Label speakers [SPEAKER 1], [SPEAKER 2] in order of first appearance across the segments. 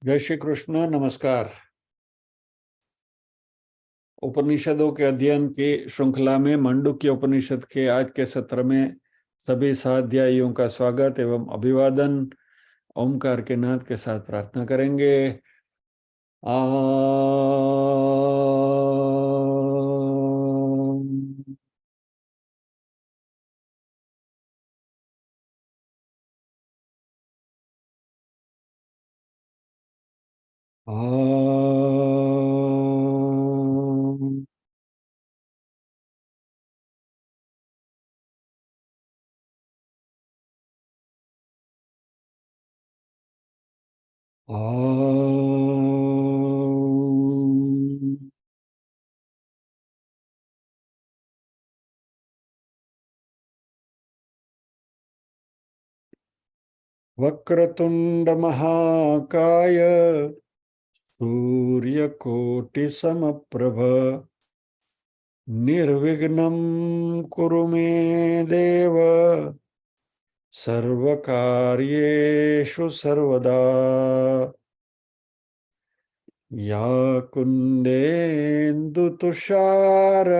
[SPEAKER 1] जय श्री कृष्ण। नमस्कार। उपनिषदों के अध्ययन की श्रृंखला में मांडुक्य उपनिषद के आज के सत्र में सभी स्वाध्यायियों का स्वागत एवं अभिवादन ओमकार के नाद के साथ प्रार्थना करेंगे। वक्रतुंड महाकाय सूर्यकोटि समप्रभ निर्विघ्नं कुरु मे देव सर्वकार्येषु सर्वदा। या कुन्देन्दु तुषारहारधवला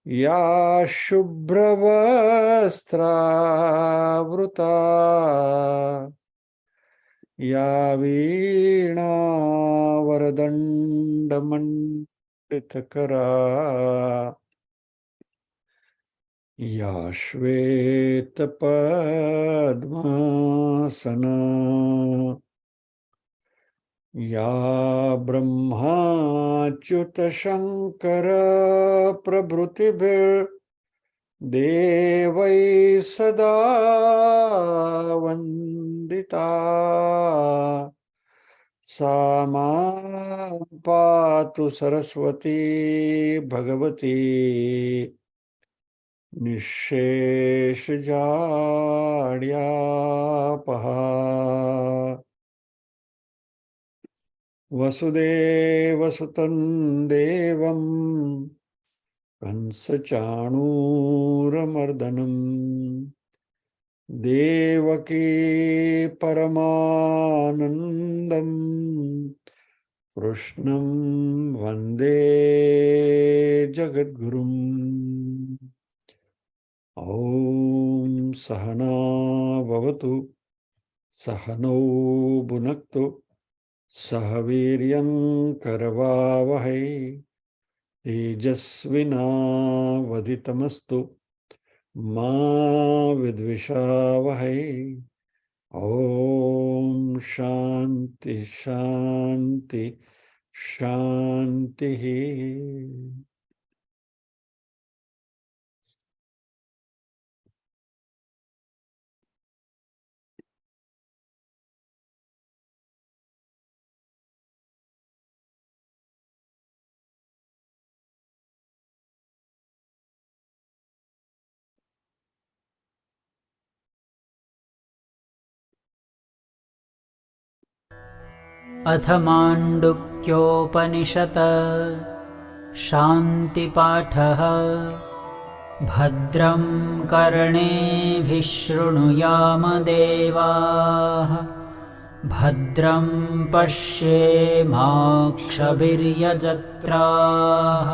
[SPEAKER 1] या शुभ्रवस्त्रावृता या वीणावरदण्डमण्डितकरा या श्वेतपद्मासना या ब्रह्माच्युतशङ्कर प्रभृतिभिर्देवैः सदा वन्दिता सा मां पातु सरस्वती भगवती निःशेषजाड्यापहा। वसुदेवसुतं देवं कंसचाणूरमर्दनं देवकी परमानन्दं कृष्णं वन्दे जगद्गुरुम्। ॐ सहना भवतु सहनौ भुनक्तु सह वीर्यं करवावहै तेजस्विनावधितमस्तु मा विद्विषावहै। ॐ शान्ति शान्ति शान्तिः।
[SPEAKER 2] अथ माण्डुक्योपनिषत् शान्तिपाठः। भद्रं कर्णेभिः शृणुयाम देवाः भद्रं पश्येमाक्षभिर्यजत्राः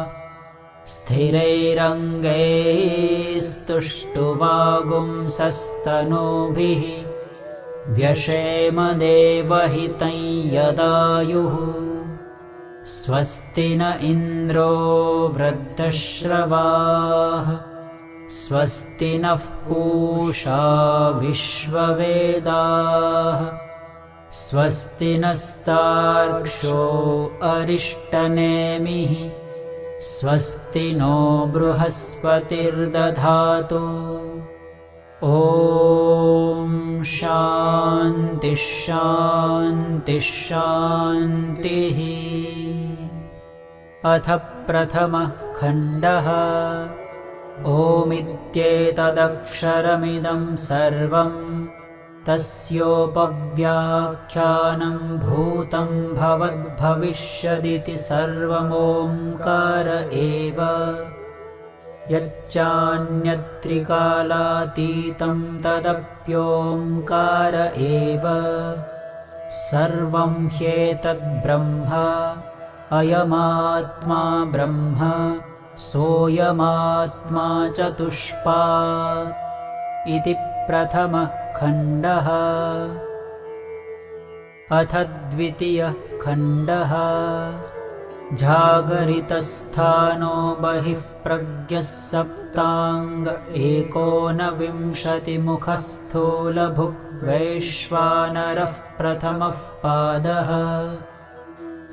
[SPEAKER 2] स्थिरैरङ्गैस्तुष्टुवागुंसस्तनूभिः व्यशेम देवहितं यदायुः। स्वस्ति न इन्द्रो वृद्धश्रवाः स्वस्ति नः पूषा विश्ववेदाः स्वस्ति नस्तार्क्ष्यो अरिष्टनेमिः स्वस्ति नो बृहस्पतिर्दधातु। ॐ शान्ति शान्ति शान्तिः। अथ प्रथमः खण्डः। ओमित्येतदक्षरमिदं सर्वं तस्योपव्याख्यानं भूतं भवद्भविष्यदिति सर्वमोङ्कार एव। यच्चान्यत्रिकालातीतं तदप्योऽङ्कार एव सर्वं ह्येतद्ब्रह्म अयमात्मा ब्रह्म सोऽयमात्मा चतुष्पात् इति प्रथमः खण्डः। अथ द्वितीयः खण्डः। जागरितस्थानो बहिः प्रज्ञः सप्ताङ्ग एकोनविंशतिमुखः स्थूलभुक् वैश्वानरः प्रथमः पादः।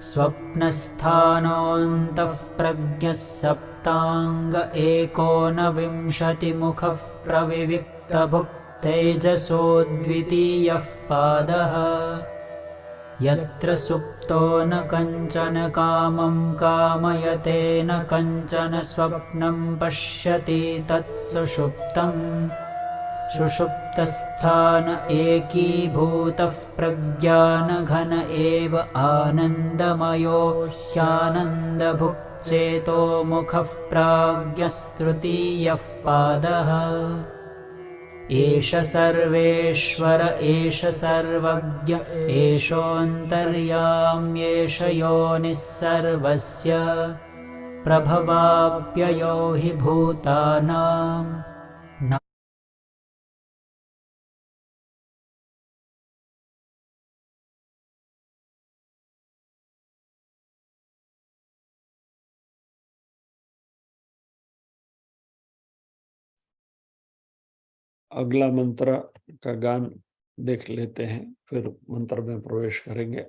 [SPEAKER 2] स्वप्नस्थानोऽन्तः प्रज्ञः सप्ताङ्ग एकोनविंशतिमुखः प्रविविक्तभुक् तेजसो द्वितीयः पादः। यत्र सुप्तो न कञ्चन कामं कामयते न कञ्चन स्वप्नं पश्यति तत्सुषुप्तम्। सुषुप्तस्थान एकीभूतः प्रज्ञानघन एव आनन्दमयो ह्यानन्दभुक् चेतोमुखः प्राज्ञस्तृतीयः पादः। एष सर्वेश्वर एष सर्वज्ञ एषोऽन्तर्याम्येष योनिः सर्वस्य प्रभवाप्ययो हि भूतानाम्।
[SPEAKER 1] अगला मंत्र का गान देख लेते हैं, फिर मंत्र में प्रवेश करेंगे।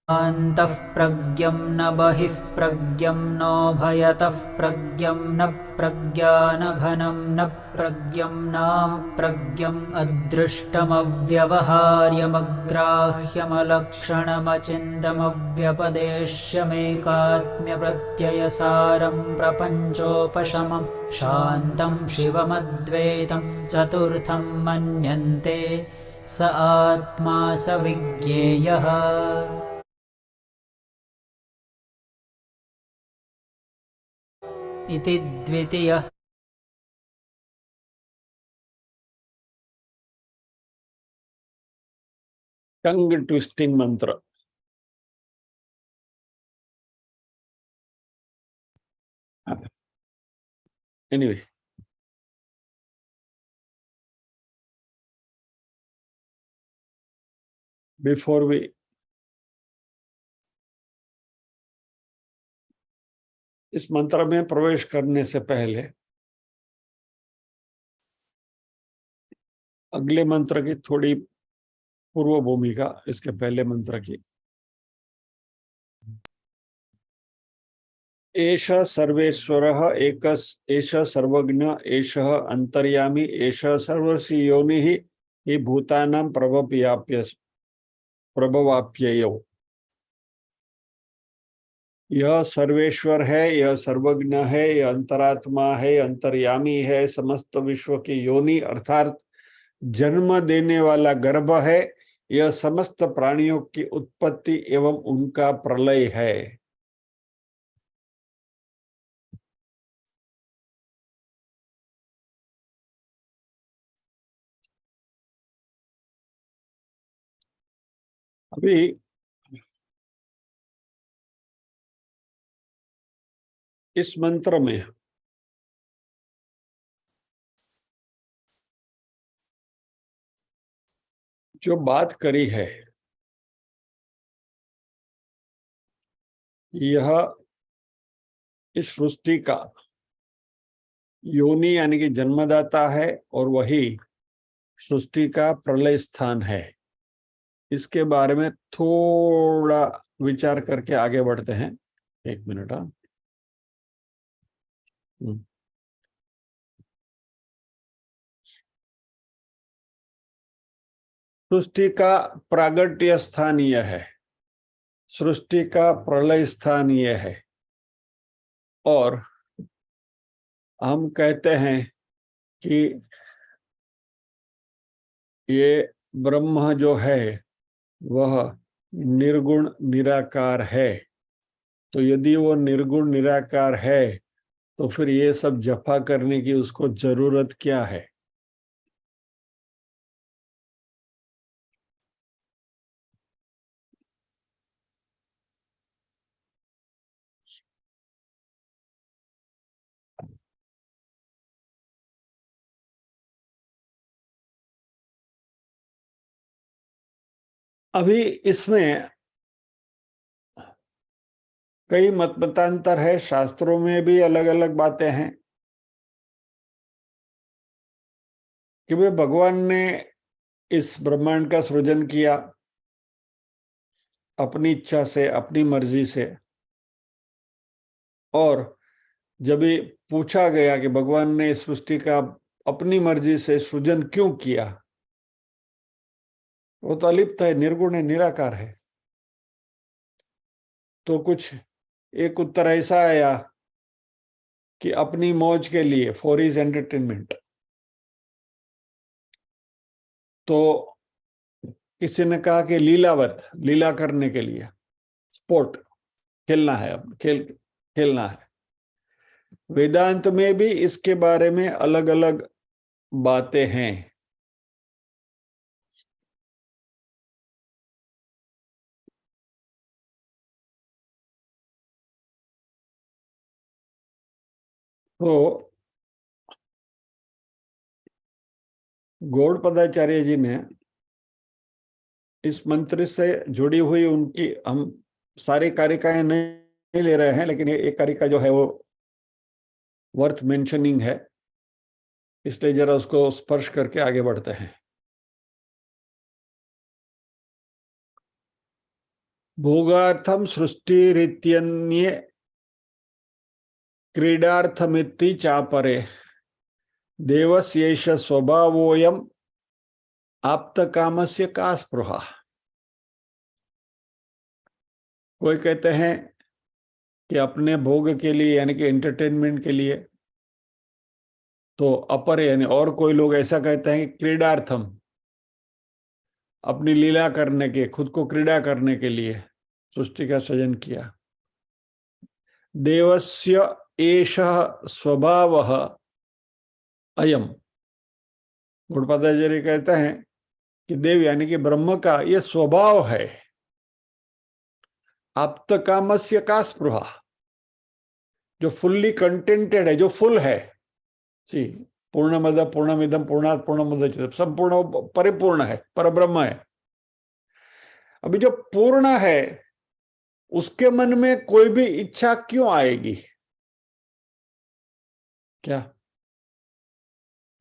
[SPEAKER 2] अन्तः प्रज्ञं न बहिः प्रज्ञं नोभयतः प्रज्ञं न प्रज्ञानघनं न प्रज्ञं नाप्रज्ञम् अदृष्टमव्यवहार्यमग्राह्यमलक्षणमचिन्तमव्यपदेश्यमेकात्म्यप्रत्ययसारं प्रपञ्चोपशमं शान्तं शिवमद्वैतं चतुर्थं मन्यन्ते स आत्मा स विज्ञेयः। इति द्वितीयः।
[SPEAKER 1] टंग ट्विस्टिंग मंत्र। एनीवे, बिफोर वी इस मंत्र में प्रवेश करने से पहले अगले मंत्र की थोड़ी पूर्व भूमिका, इसके पहले मंत्र की। एष सर्वेश्वरः एकस् एष सर्वज्ञ एष अंतर्यामी एष सर्वस्य योनिः हि भूतानां प्रभवाप्ययो। यह सर्वेश्वर है, यह सर्वज्ञ है, यह अंतरात्मा है, अंतर्यामी है, समस्त विश्व की योनि अर्थात जन्म देने वाला गर्भ है, यह समस्त प्राणियों की उत्पत्ति एवं उनका प्रलय है। अभी इस मंत्र में जो बात करी है, यह इस सृष्टि का योनि यानी कि जन्मदाता है और वही सृष्टि का प्रलय स्थान है। इसके बारे में थोड़ा विचार करके आगे बढ़ते हैं। एक मिनट। सृष्टि का प्रागट्य स्थान यह है, सृष्टि का प्रलय स्थान यह है, और हम कहते हैं कि ये ब्रह्म जो है वह निर्गुण निराकार है। तो यदि वो निर्गुण निराकार है तो फिर ये सब जफा करने की उसको जरूरत क्या है? अभी इसमें कई मतांतर है, शास्त्रों में भी अलग अलग बातें हैं कि भाई भगवान ने इस ब्रह्मांड का सृजन किया अपनी इच्छा से, अपनी मर्जी से। और जब ये पूछा गया कि भगवान ने इस सृष्टि का अपनी मर्जी से सृजन क्यों किया, वो तो अलिप्त है, निर्गुण है, निराकार है। तो कुछ एक उत्तर ऐसा आया कि अपनी मौज के लिए, फॉर हिज एंटरटेनमेंट। तो किसी ने कहा कि लीलावत, लीला करने के लिए, स्पोर्ट, खेलना है, अब खेलना है। वेदांत में भी इसके बारे में अलग अलग बातें हैं। तो गौड़पदाचार्य जी ने इस मंत्र से जुड़ी हुई उनकी, हम सारी कारिकाएं नहीं ले रहे हैं, लेकिन एक कारिका जो है वो वर्थ मेंशनिंग है, इसलिए जरा उसको स्पर्श करके आगे बढ़ते हैं। भोगार्थम सृष्टिरित्यन्ये क्रीडार्थमिति चापरे देवस्यैष स्वभावोऽयम् आप्तकामस्य का स्पृहा। कोई कहते हैं कि अपने भोग के लिए, यानी कि एंटरटेनमेंट के लिए, तो अपर यानी, और कोई लोग ऐसा कहते हैं कि क्रीडार्थम, अपनी लीला करने के, खुद को क्रीड़ा करने के लिए सृष्टि का सृजन किया। देवस्य एषः स्वभावः अयम। गौड़पादाचार्य कहते हैं कि देव यानी कि ब्रह्म का यह स्वभाव है। आप्त कामस्य का स्पृहा, जो फुल्ली कंटेंटेड है, जो फुल है। सी, पूर्णमद पूर्णमिदम पूर्णात् पूर्णमुदच्यते, संपूर्ण परिपूर्ण है, परब्रह्म है। अभी जो पूर्ण है उसके मन में कोई भी इच्छा क्यों आएगी? क्या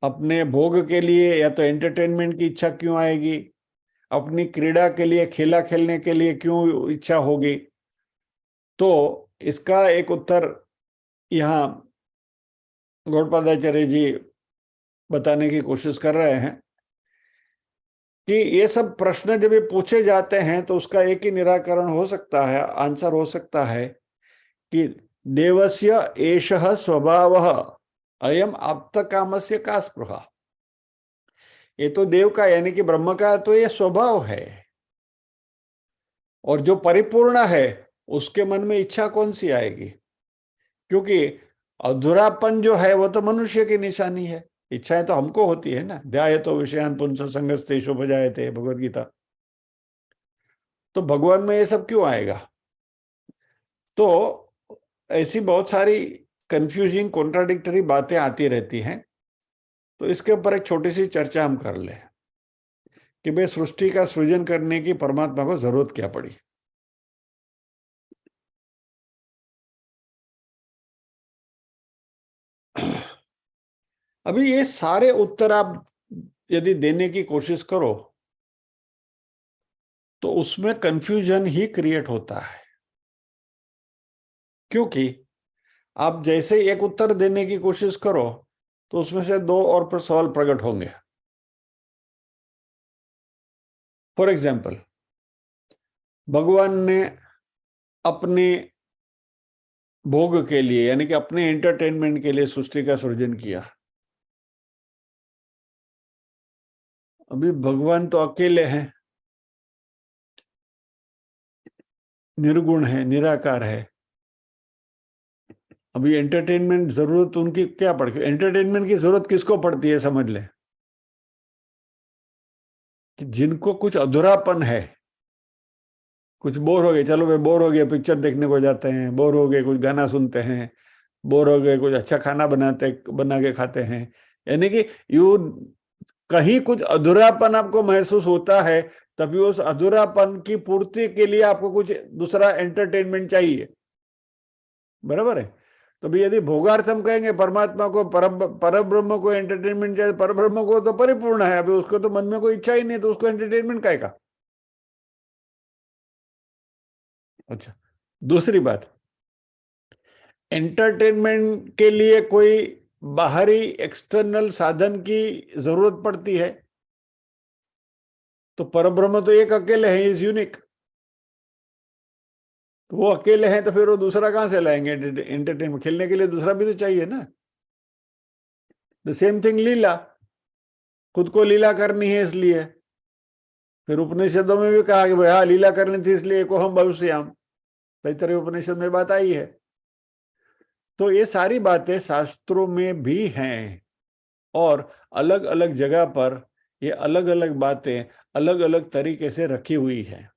[SPEAKER 1] अपने भोग के लिए या तो एंटरटेनमेंट की इच्छा क्यों आएगी? अपनी क्रीड़ा के लिए, खेला खेलने के लिए क्यों इच्छा होगी? तो इसका एक उत्तर यहाँ गौड़पादाचार्य जी बताने की कोशिश कर रहे हैं कि ये सब प्रश्न जब ये पूछे जाते हैं तो उसका एक ही निराकरण हो सकता है, आंसर हो सकता है कि देवस्य एषः स्वभावः अयम आप्तकामस्य का स्पृहा। ये तो देव का यानी कि ब्रह्म का तो ये स्वभाव है, और जो परिपूर्ण है उसके मन में इच्छा कौन सी आएगी? क्योंकि अधूरापन जो है वो तो मनुष्य की निशानी है। इच्छाएं तो हमको होती है ना, ध्याये तो विषयान पुंस संगस्तेषु भजायते, भगवद गीता। तो भगवान में ये सब क्यों आएगा? तो ऐसी बहुत सारी कंफ्यूजिंग, कॉन्ट्राडिक्टरी बातें आती रहती हैं। तो इसके ऊपर एक छोटी सी चर्चा हम कर ले कि भाई सृष्टि का सृजन करने की परमात्मा को जरूरत क्या पड़ी। अभी ये सारे उत्तर आप यदि देने की कोशिश करो तो उसमें कंफ्यूजन ही क्रिएट होता है, क्योंकि आप जैसे एक उत्तर देने की कोशिश करो तो उसमें से दो और सवाल प्रकट होंगे। फॉर एग्जाम्पल, भगवान ने अपने भोग के लिए, यानी कि अपने एंटरटेनमेंट के लिए सृष्टि का सृजन किया। अभी भगवान तो अकेले हैं, निर्गुण है, निराकार है। अभी एंटरटेनमेंट जरूरत उनकी क्या पड़ती है? एंटरटेनमेंट की जरूरत किसको पड़ती है समझ ले, कि जिनको कुछ अधूरापन है, कुछ बोर हो गए, चलो भाई बोर हो गए पिक्चर देखने को जाते हैं, बोर हो गए कुछ गाना सुनते हैं, बोर हो गए कुछ अच्छा खाना बना के खाते हैं। यानी कि यू कहीं कुछ अधूरापन आपको महसूस होता है, तभी उस अधूरापन की पूर्ति के लिए आपको कुछ दूसरा एंटरटेनमेंट चाहिए, बराबर है? तो भी यदि भोगार्थ हम कहेंगे परमात्मा को, परब्रह्म को एंटरटेनमेंट चाहिए, परब्रह्म को तो परिपूर्ण है, अभी उसको तो मन में कोई इच्छा ही नहीं, तो उसको एंटरटेनमेंट काहे का? अच्छा, दूसरी बात, एंटरटेनमेंट के लिए कोई बाहरी एक्सटर्नल साधन की जरूरत पड़ती है? तो परब्रह्म तो एक अकेले है, इज यूनिक। तो वो अकेले हैं, तो फिर वो दूसरा कहां से लाएंगे एंटरटेनमेंट? खेलने के लिए दूसरा भी तो चाहिए ना। द सेम थिंग लीला, खुद को लीला करनी है इसलिए फिर उपनिषदों में भी कहा कि भाई हाँ लीला करनी थी इसलिए को हम भविष्याम, तैत्तरीय उपनिषद में बात आई है। तो ये सारी बातें शास्त्रों में भी हैं, और अलग अलग जगह पर ये अलग अलग बातें अलग अलग तरीके से रखी हुई है।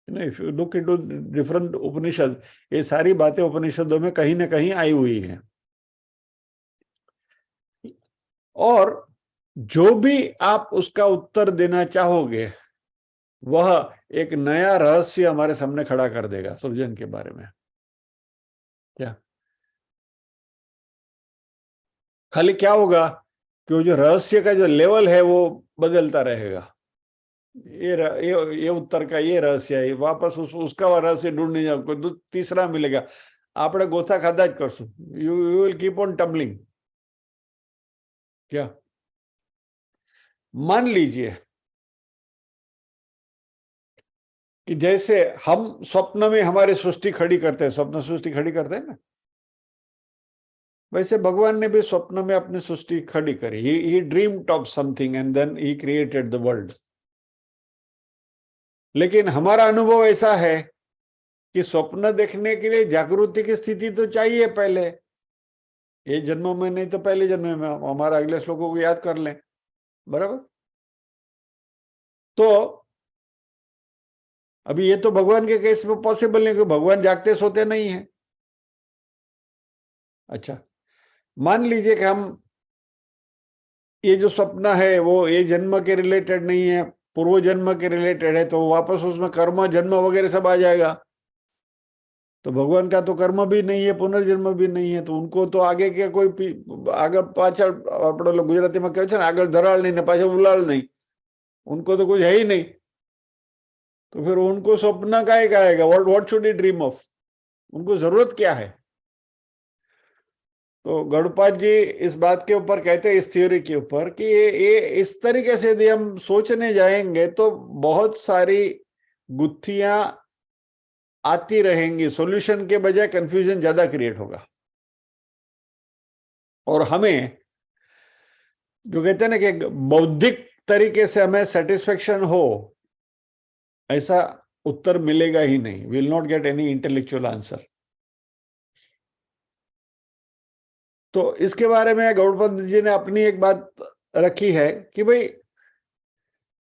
[SPEAKER 1] If you look into different Upanishad, ये सारी बातें उपनिषदों में कहीं ना कहीं आई हुई हैं। और जो भी आप उसका उत्तर देना चाहोगे, वह एक नया रहस्य हमारे सामने खड़ा कर देगा सृजन के बारे में। क्या खाली क्या होगा कि वो जो रहस्य का जो लेवल है वो बदलता रहेगा। ये उत्तर का ये रहस्य है, वापस उसका रहस्य ढूंढने जाओ, तीसरा मिलेगा। आपने गोथा खाधा ज करशु, you will keep on tumbling. क्या मान लीजिए कि जैसे हम स्वप्न में हमारी सृष्टि खड़ी करते हैं, स्वप्न सृष्टि खड़ी करते हैं ना, वैसे भगवान ने भी स्वप्न में अपनी सृष्टि खड़ी करी। He dreamed of something and then he created the world. लेकिन हमारा अनुभव ऐसा है कि स्वप्न देखने के लिए जागृति की स्थिति तो चाहिए पहले, ये जन्मों में नहीं तो पहले जन्म में हमारा अगले श्लोकों को याद कर लें, बराबर? तो अभी ये तो भगवान के केस में पॉसिबल नहीं, कि भगवान जागते सोते नहीं है। अच्छा, मान लीजिए कि हम ये जो स्वप्न है वो ये जन्म के रिलेटेड नहीं है, पूर्व जन्म के रिलेटेड है, तो वापस उसमें कर्म जन्म वगैरह सब आ जाएगा। तो भगवान का तो कर्म भी नहीं है, पुनर्जन्म भी नहीं है, तो उनको तो आगे के कोई आगे पाछड़ આપણે ગુજરાતીમાં કહે છે ને આગળ ધરાળ નહીં ને પાછળ ઉલાળ नहीं, उनको तो कुछ है ही नहीं। तो फिर उनको स्वप्न काहे का आएगा? What should he dream of? उनको जरूरत क्या है? तो गौड़पाद जी इस बात के ऊपर कहते हैं, इस थ्योरी के ऊपर, कि ये इस तरीके से यदि हम सोचने जाएंगे तो बहुत सारी गुत्थियां आती रहेंगी, सॉल्यूशन के बजाय कंफ्यूजन ज्यादा क्रिएट होगा। और हमें जो कहते हैं ना कि बौद्धिक तरीके से हमें सेटिस्फेक्शन हो, ऐसा उत्तर मिलेगा ही नहीं। Will not get any intellectual answer. तो इसके बारे में गौड़पंत जी ने अपनी एक बात रखी है कि भाई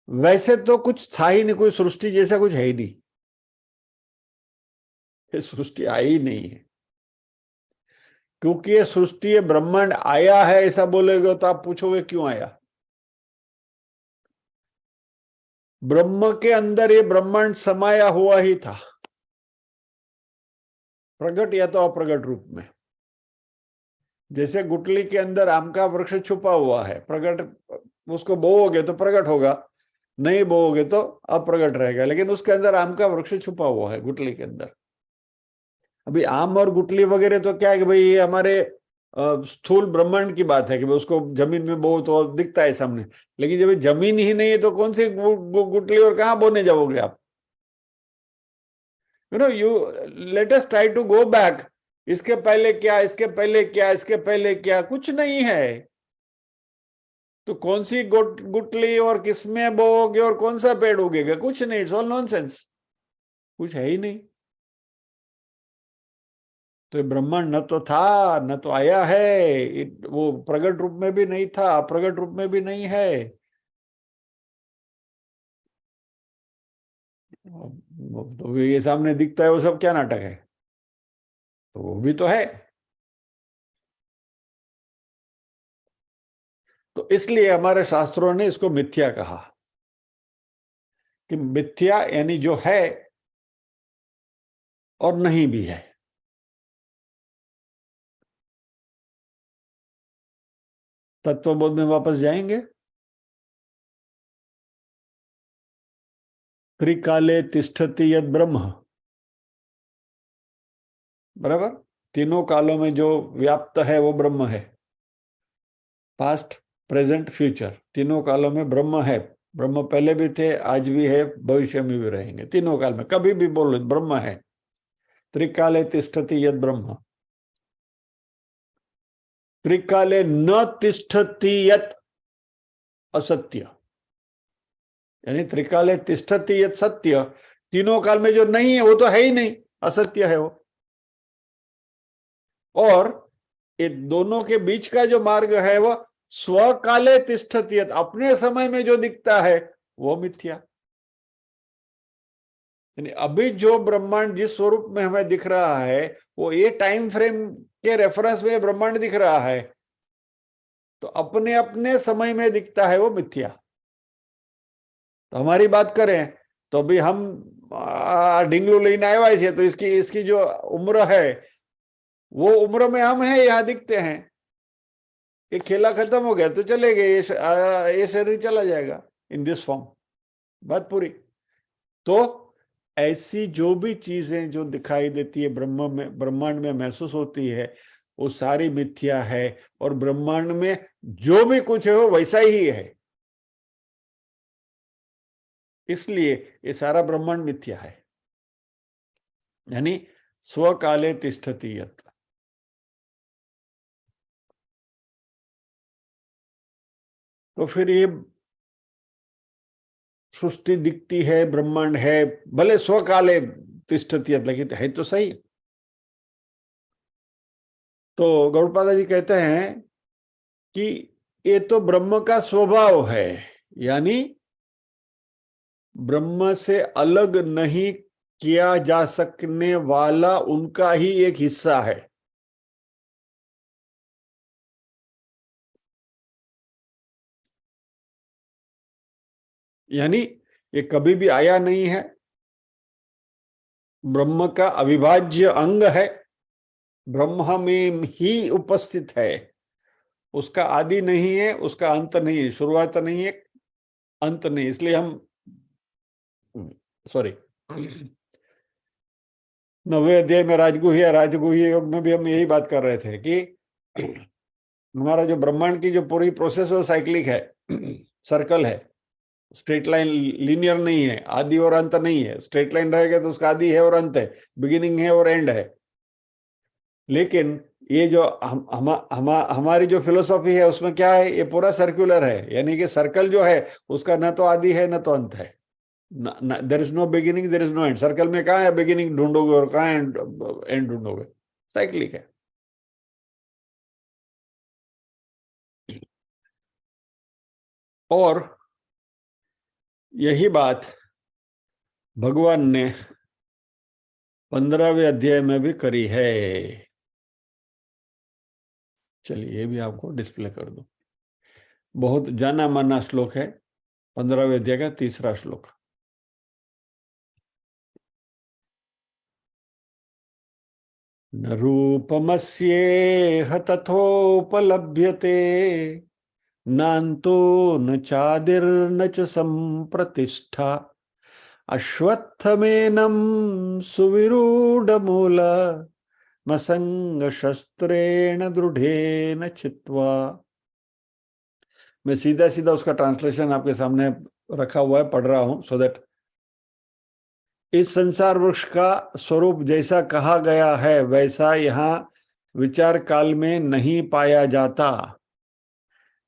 [SPEAKER 1] वैसे तो कुछ था ही नहीं, कोई सृष्टि जैसा कुछ है ही नहीं, ये सृष्टि आई ही नहीं है। क्योंकि ये सृष्टि, ये ब्रह्मांड आया है ऐसा बोलेगे तो आप पूछोगे क्यों आया? ब्रह्म के अंदर ये ब्रह्मांड समाया हुआ ही था, प्रकट या तो अप्रकट रूप में। जैसे गुटली के अंदर आम का वृक्ष छुपा हुआ है, प्रकट उसको बोओगे तो प्रकट होगा, नहीं बोओगे तो अप्रकट रहेगा, लेकिन उसके अंदर आम का वृक्ष छुपा हुआ है गुटली के अंदर। अभी आम और गुटली वगैरह तो क्या है कि भाई ये हमारे स्थूल ब्रह्मांड की बात है कि उसको जमीन में बो तो दिखता है सामने, लेकिन जब जमीन ही नहीं है तो कौन सी गुटली और कहां बोने जाओगे आप? You let us try to go back. इसके पहले क्या, इसके पहले क्या, इसके पहले क्या, कुछ नहीं है। तो कौन सी गुटली और किसमें बोओगे और कौन सा पेड़ उगेगा? कुछ नहीं, इट्स ऑल नॉनसेंस, कुछ है ही नहीं। तो ये ब्रह्मांड न तो था न तो आया है, वो प्रकट रूप में भी नहीं था, अप्रकट रूप में भी नहीं है। तो ये सामने दिखता है वो सब क्या नाटक है? तो वो भी तो है। तो इसलिए हमारे शास्त्रों ने इसको मिथ्या कहा, कि मिथ्या यानी जो है और नहीं भी है। तत्वबोध में वापस जाएंगे। त्रिकाले तिष्ठति यद ब्रह्म, बराबर, तीनों कालों में जो व्याप्त है वो ब्रह्म है। पास्ट, प्रेजेंट, फ्यूचर, तीनों कालों में ब्रह्म है। ब्रह्म पहले भी थे, आज भी है, भविष्य में भी रहेंगे। तीनों काल में कभी भी बोलो ब्रह्म है। त्रिकाले तिष्ठति यद ब्रह्म, त्रिकाले न तिष्ठति यत् असत्य, यानी त्रिकाले तिष्ठति यत् सत्य, तीनों काल में जो नहीं है वो तो है ही नहीं, असत्य है वो। और ये दोनों के बीच का जो मार्ग है वो स्वकाले तिष्ठति यत्, अपने समय में जो दिखता है वो मिथ्या। यानी अभी जो ब्रह्मांड जिस स्वरूप में हमें दिख रहा है वो ये टाइम फ्रेम के रेफरेंस में ब्रह्मांड दिख रहा है, तो अपने अपने समय में दिखता है वो मिथ्या। तो हमारी बात करें तो अभी हम ढिंगलू लेने आए हुए थे, तो इसकी जो उम्र है वो उम्र में हम हैं, यहां दिखते हैं। ये खेला खत्म हो गया तो चले गए, ये शरीर चला जाएगा इन दिस फॉर्म, बात पूरी। तो ऐसी जो भी चीजें जो दिखाई देती है ब्रह्मांड में महसूस होती है, वो सारी मिथ्या है। और ब्रह्मांड में जो भी कुछ है वो वैसा ही है, इसलिए ये सारा ब्रह्मांड मिथ्या है। यानी स्वकाले तिष्ठति यत्। तो फिर ये सृष्टि दिखती है, ब्रह्मांड है, भले स्वकाले तिष्ठति यत्, लेकिन है तो सही। तो गौड़पादा जी कहते हैं कि ये तो ब्रह्म का स्वभाव है, यानी ब्रह्म से अलग नहीं किया जा सकने वाला उनका ही एक हिस्सा है। यानी ये कभी भी आया नहीं है, ब्रह्म का अविभाज्य अंग है, ब्रह्म में ही उपस्थित है। उसका आदि नहीं है, उसका अंत नहीं है, शुरुआत नहीं है, अंत नहीं। इसलिए हम सॉरी 9वें अध्याय में राजगुह्य योग में भी हम यही बात कर रहे थे कि हमारा जो ब्रह्मांड की जो पूरी प्रोसेस है साइक्लिक है, सर्कल है, स्ट्रेट लाइन, लीनियर नहीं है, आदि और अंत नहीं है। स्ट्रेट लाइन रहेगा तो उसका आदि है और अंत है, बिगिनिंग है और एंड है। लेकिन ये जो हमारी जो फिलोसॉफी है उसमें क्या है, ये पूरा सर्कुलर है, यानी कि सर्कल जो है उसका न तो आदि है न तो अंत है। There is no beginning, there is no end. Circle में कहाँ है बिगिनिंग ढूंढोगे और कहाँ एंड ढूंढोगे? साइक्लिक है। और यही बात भगवान ने 15वें अध्याय में भी करी है। चलिए ये भी आपको डिस्प्ले कर दूं। बहुत जाना माना श्लोक है, 15वें अध्याय का 3रा श्लोक। न रूपमस्येह तथोपलभ्यते, नान्तो न चादिर्न च संप्रतिष्ठा, अश्वत्थमेनं सुविरूढ़मूल, मसंग शस्त्रेण दृढ़ेन छित्त्वा। मैं सीधा सीधा उसका ट्रांसलेशन आपके सामने रखा हुआ है, पढ़ रहा हूं, सो दैट इस संसार वृक्ष का स्वरूप जैसा कहा गया है वैसा यहाँ विचार काल में नहीं पाया जाता।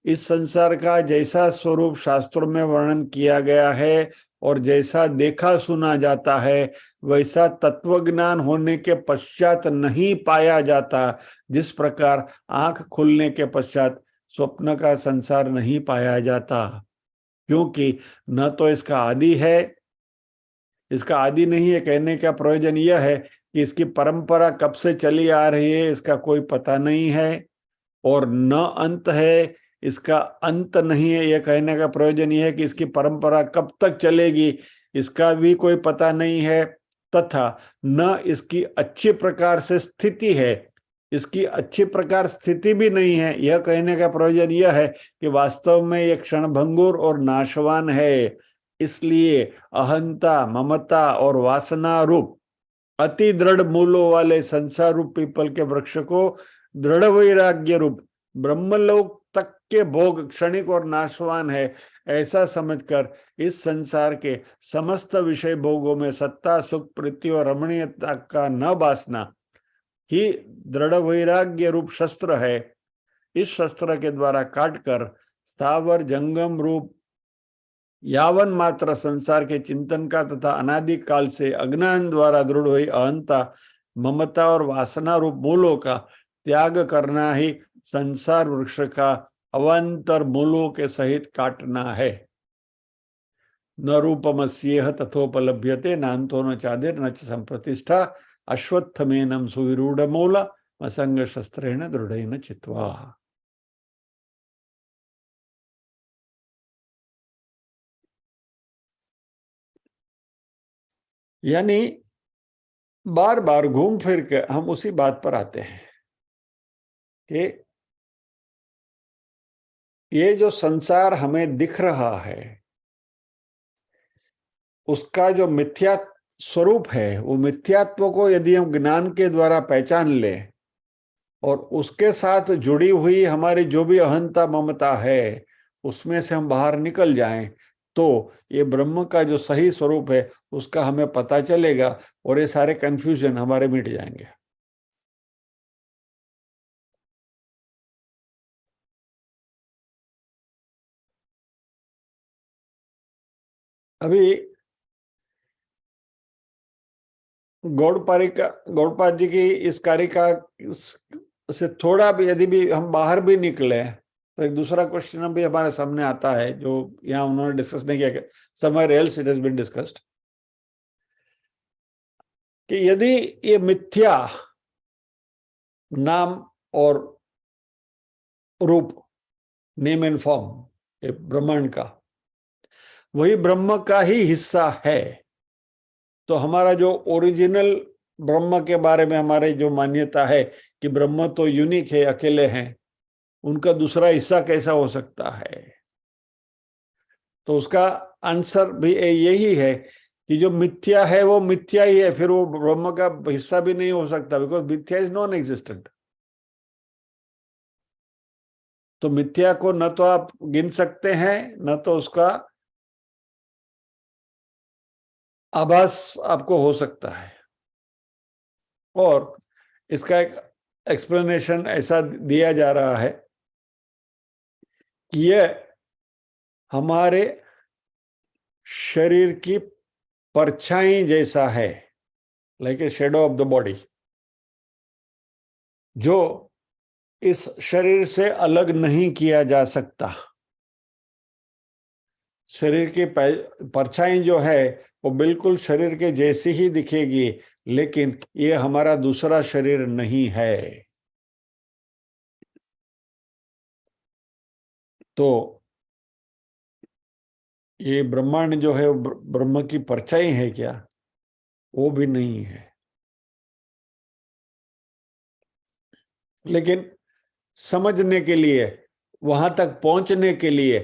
[SPEAKER 1] इस संसार का जैसा स्वरूप शास्त्रों में वर्णन किया गया है और जैसा देखा सुना जाता है वैसा तत्वज्ञान होने के पश्चात नहीं पाया जाता। जिस प्रकार आंख खुलने के पश्चात स्वप्न का संसार नहीं पाया जाता, क्योंकि न तो इसका आदि है, इसका आदि नहीं है। कहने का प्रयोजन यह है कि इसकी परंपरा कब से चली आ रही है इसका कोई पता नहीं है, और न अंत है, इसका अंत नहीं है। यह कहने का प्रयोजन यह है कि इसकी परंपरा कब तक चलेगी इसका भी कोई पता नहीं है, तथा न इसकी अच्छी प्रकार से स्थिति है, इसकी अच्छी प्रकार स्थिति भी नहीं है। यह कहने का प्रयोजन यह है कि वास्तव में यह क्षणभंगुर और नाशवान है। इसलिए अहंता, ममता और वासना रूप अति दृढ़ मूलों वाले संसार रूप पीपल के वृक्ष को दृढ़ वैराग्य रूप ब्रह्मलोक तक के भोग क्षणिक और नाशवान है ऐसा समझकर इस संसार के समस्त विषय भोगों में सत्ता, सुख, प्रीति और रमणीयता का न बासना ही दृढ़ वैराग्य रूप शस्त्र है। इस शस्त्र के द्वारा काटकर स्थावर जंगम रूप यावन मात्र संसार के चिंतन का तथा अनादि काल से अज्ञान द्वारा दृढ़ हुई अहंता, ममता और वासना रूप मूलों का त्याग करना ही संसार वृक्ष का अवान्तर मूलों के सहित काटना है। न रूपमस्येह तथोपलभ्यते नान्तो न चादिर न च संप्रतिष्ठा अश्वत्थमेनं सुविरूढ़ मूल असंग शस्त्रेण दृढ़ेन चित्वा। यानी बार बार घूम फिर के हम उसी बात पर आते हैं कि ये जो संसार हमें दिख रहा है उसका जो मिथ्या स्वरूप है, वो मिथ्यात्व को यदि हम ज्ञान के द्वारा पहचान लें और उसके साथ जुड़ी हुई हमारी जो भी अहंता ममता है उसमें से हम बाहर निकल जाएं, तो ये ब्रह्म का जो सही स्वरूप है उसका हमें पता चलेगा और ये सारे कंफ्यूजन हमारे मिट जाएंगे। अभी गौड़पाद जी की इस कारिका से थोड़ा भी यदि भी हम बाहर भी निकले तो एक दूसरा क्वेश्चन भी हमारे सामने आता है जो यहाँ उन्होंने डिस्कस नहीं किया, somewhere else it has been discussed, कि यदि ये मिथ्या नाम और रूप, नेम एंड फॉर्म ब्रह्मांड का वही ब्रह्म का ही हिस्सा है, तो हमारा जो ओरिजिनल ब्रह्म के बारे में हमारे जो मान्यता है कि ब्रह्म तो यूनिक है, अकेले हैं, उनका दूसरा हिस्सा कैसा हो सकता है? तो उसका आंसर भी यही है कि जो मिथ्या है वो मिथ्या ही है, फिर वो ब्रह्म का हिस्सा भी नहीं हो सकता, बिकॉज मिथ्या इज नॉन एग्जिस्टेंट। तो मिथ्या को न तो आप गिन सकते हैं न तो उसका आभास आपको हो सकता है। और इसका एक एक्सप्लेनेशन ऐसा दिया जा रहा है कि यह हमारे शरीर की परछाई जैसा है, like a shadow of the body, जो इस शरीर से अलग नहीं किया जा सकता। शरीर की परछाई जो है वो बिल्कुल शरीर के जैसी ही दिखेगी, लेकिन ये हमारा दूसरा शरीर नहीं है। तो ये ब्रह्मांड जो है ब्रह्म की परछाई है क्या? वो भी नहीं है। लेकिन समझने के लिए, वहां तक पहुंचने के लिए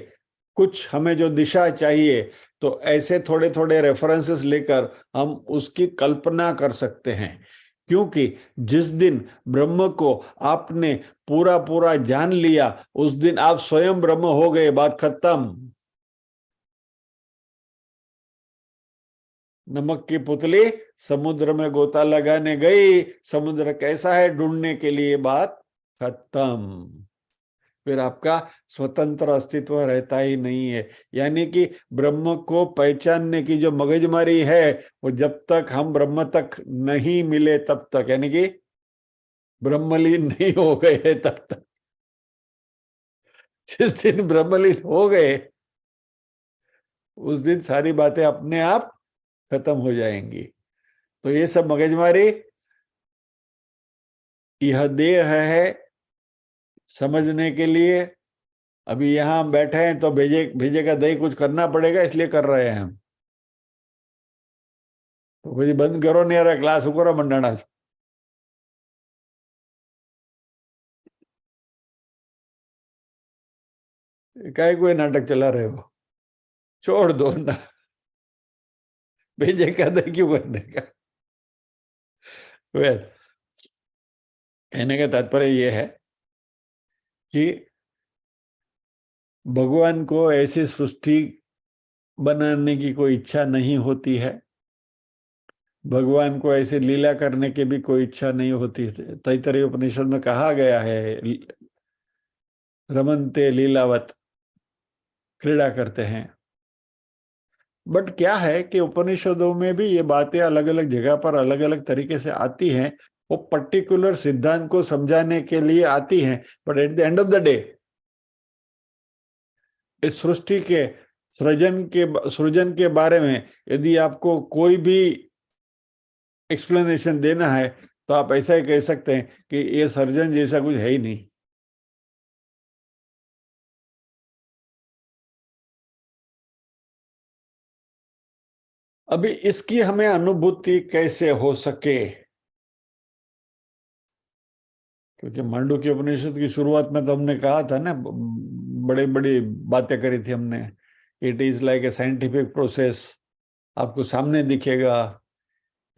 [SPEAKER 1] कुछ हमें जो दिशा चाहिए, तो ऐसे थोड़े थोड़े रेफरेंसेस लेकर हम उसकी कल्पना कर सकते हैं। क्योंकि जिस दिन ब्रह्म को आपने पूरा पूरा जान लिया उस दिन आप स्वयं ब्रह्म हो गए, बात खत्म। नमक की पुतली समुद्र में गोता लगाने गई, समुद्र कैसा है ढूंढने के लिए, बात खत्म। फिर आपका स्वतंत्र अस्तित्व रहता ही नहीं है। यानी कि ब्रह्म को पहचानने की जो मगजमारी है वो जब तक हम ब्रह्म तक नहीं मिले तब तक, यानी कि ब्रह्मलीन नहीं हो गए तब तक। जिस दिन ब्रह्मलीन हो गए उस दिन सारी बातें अपने आप खत्म हो जाएंगी। तो ये सब मगजमारी, यह देह है समझने के लिए। अभी यहाँ हम बैठे हैं तो भेजे भेजे का दही कुछ करना पड़ेगा, इसलिए कर रहे हैं हम। तो कुछ बंद करो नहीं यार, क्लास करो मंडाना। काय कोई नाटक चला रहे हो, छोड़ दो ना। भेजे का दही क्यों करने का। वेल, कहने का तात्पर्य यह है कि भगवान को ऐसी सृष्टि बनाने की कोई इच्छा नहीं होती है, भगवान को ऐसे लीला करने की भी कोई इच्छा नहीं होती है। तैत्तरीय उपनिषद में कहा गया है, रमन्ते लीलावत, क्रीड़ा करते हैं। बट क्या है कि उपनिषदों में भी ये बातें अलग अलग जगह पर अलग अलग तरीके से आती हैं, वो पर्टिकुलर सिद्धांत को समझाने के लिए आती हैं। But at the end of the day इस सृष्टि के सृजन के बारे में यदि आपको कोई भी एक्सप्लेनेशन देना है तो आप ऐसा ही कह सकते हैं कि ये सर्जन जैसा कुछ है ही नहीं। अभी इसकी हमें अनुभूति कैसे हो सके, क्योंकि मांडुक्य उपनिषद की शुरुआत में तो हमने कहा था ना, बड़े बड़ी बातें करी थी हमने। It is like a scientific process, आपको सामने दिखेगा,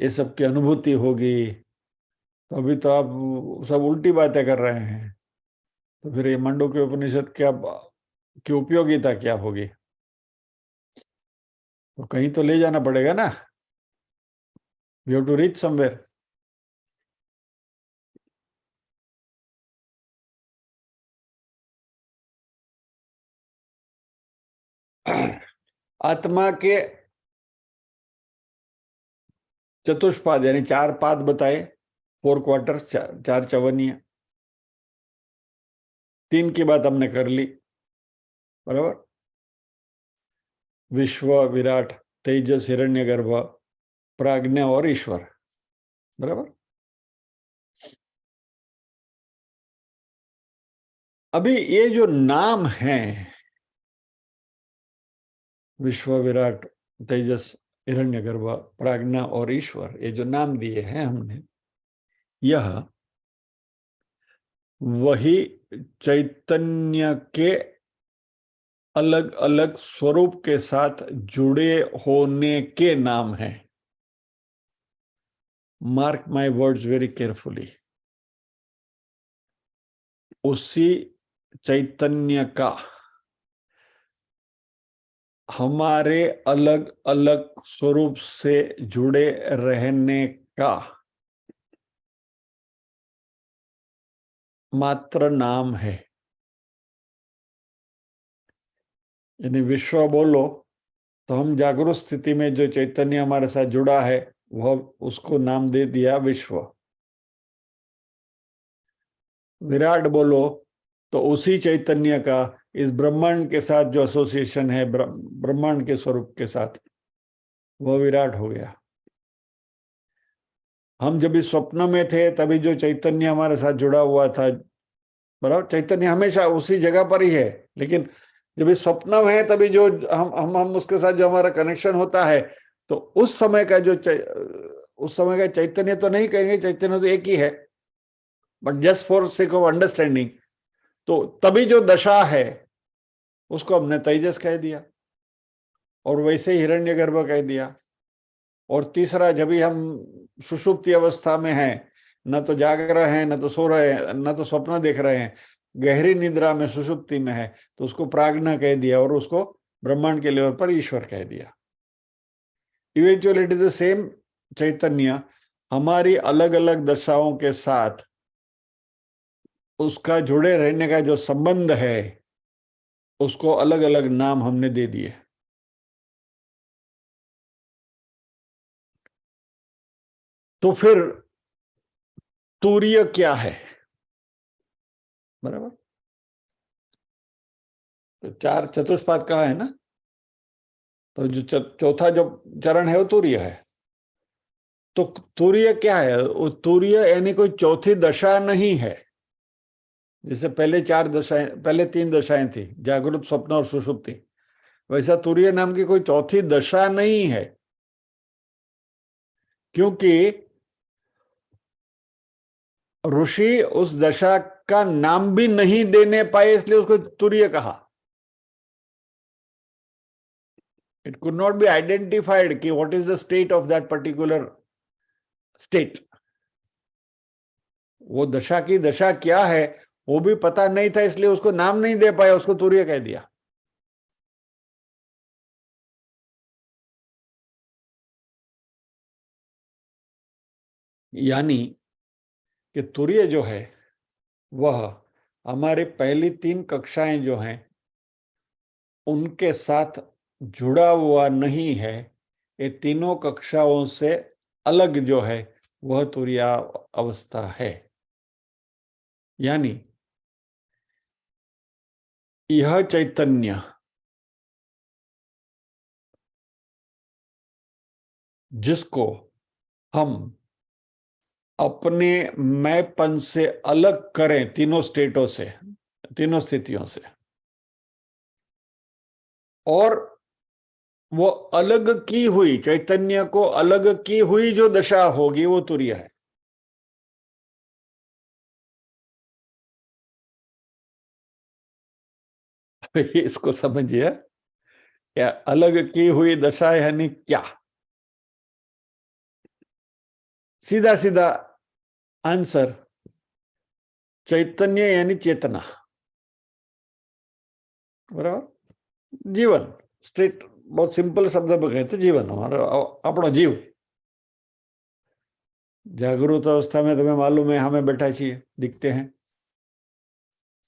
[SPEAKER 1] ये सब की अनुभूति होगी। तो अभी तो आप सब उल्टी बातें कर रहे हैं, तो फिर ये मांडुक्य उपनिषद क्या की उपयोगिता क्या होगी। तो कहीं तो ले जाना पड़ेगा ना, we have to reach somewhere. आत्मा के चतुष्पाद यानी 4 पाद बताए, 4 क्वार्टर्स, 4 चवनिया। 3 की बात हमने कर ली, बराबर। विश्व, विराट, तेजस, हिरण्यगर्भ, प्राज्ञ और ईश्वर, बराबर। अभी ये जो नाम है, विश्व, विराट, तेजस, हिरण्यगर्भ, प्राज्ञ और ईश्वर, ये जो नाम दिए हैं हमने, यह वही चैतन्य के अलग अलग स्वरूप के साथ जुड़े होने के नाम हैं। Mark my words very carefully. उसी चैतन्य का हमारे अलग अलग स्वरूप से जुड़े रहने का मात्र नाम है। यानी विश्व बोलो तो हम जागरूक स्थिति में जो चैतन्य हमारे साथ जुड़ा है वह, उसको नाम दे दिया विश्व। विराट बोलो तो उसी चैतन्य का इस ब्रह्मांड के साथ जो एसोसिएशन है, ब्रह्मांड के स्वरूप के साथ, वह विराट हो गया। हम जब इस स्वप्न में थे तभी जो चैतन्य हमारे साथ जुड़ा हुआ था, बराबर, चैतन्य हमेशा उसी जगह पर ही है, लेकिन जब इस स्वप्न में है तभी जो हम उसके साथ जो हमारा कनेक्शन होता है, तो उस समय का जो उस समय का चैतन्य तो नहीं कहेंगे, चैतन्य तो एक ही है, but just for sake of understanding, तो तभी जो दशा है उसको हमने तेजस कह दिया, और वैसे ही हिरण्यगर्भ कह दिया। और तीसरा, जब भी हम सुषुप्ति अवस्था में हैं, न तो जाग रहे हैं, न तो सो रहे हैं, न तो स्वप्न देख रहे हैं, गहरी निद्रा में सुषुप्ति में है, तो उसको प्राज्ञ कह दिया, और उसको ब्रह्मांड के लेवल पर ईश्वर कह दिया। Eventually it is the same chaitanya हमारी अलग अलग दशाओं के साथ उसका जुड़े रहने का जो संबंध है उसको अलग अलग नाम हमने दे दिए। तो फिर तूर्य क्या है? बराबर। तो चार चतुष्पाद का है ना, तो जो चौथा जो चरण है वो तूर्य है। तो तूर्य क्या है? वो तूर्य यानी कोई चौथी दशा नहीं है। जैसे पहले चार दशाएं, पहले तीन दशाएं थी, जागृत, स्वप्न और सुषुप्ति, वैसा तूर्य नाम की कोई चौथी दशा नहीं है। क्योंकि ऋषि उस दशा का नाम भी नहीं देने पाए, इसलिए उसको तूर्य कहा। It could not be identified कि what is the state of that particular state. वो दशा की दशा क्या है वो भी पता नहीं था, इसलिए उसको नाम नहीं दे पाया, उसको तूर्य कह दिया। यानी कि तूर्य जो है वह हमारी पहली तीन कक्षाएं जो हैं उनके साथ जुड़ा हुआ नहीं है। ये तीनों कक्षाओं से अलग जो है वह तुरीया अवस्था है। यानी यह चैतन्य जिसको हम अपने मैंपन से अलग करें, तीनों स्टेटों से, तीनों स्थितियों से, और वो अलग की हुई चैतन्य को अलग की हुई जो दशा होगी वो तुरीय है। इसको समझिए, क्या अलग की हुई दशा यानी क्या? सीधा सीधा आंसर, चैतन्य यानी चेतना। बराबर। जीवन, स्टेट, बहुत सिंपल शब्द में कहते जीवन, हमारा अपना जीव। जागृत अवस्था में तुम्हें मालूम है हमें बैठा चाहिए, दिखते हैं।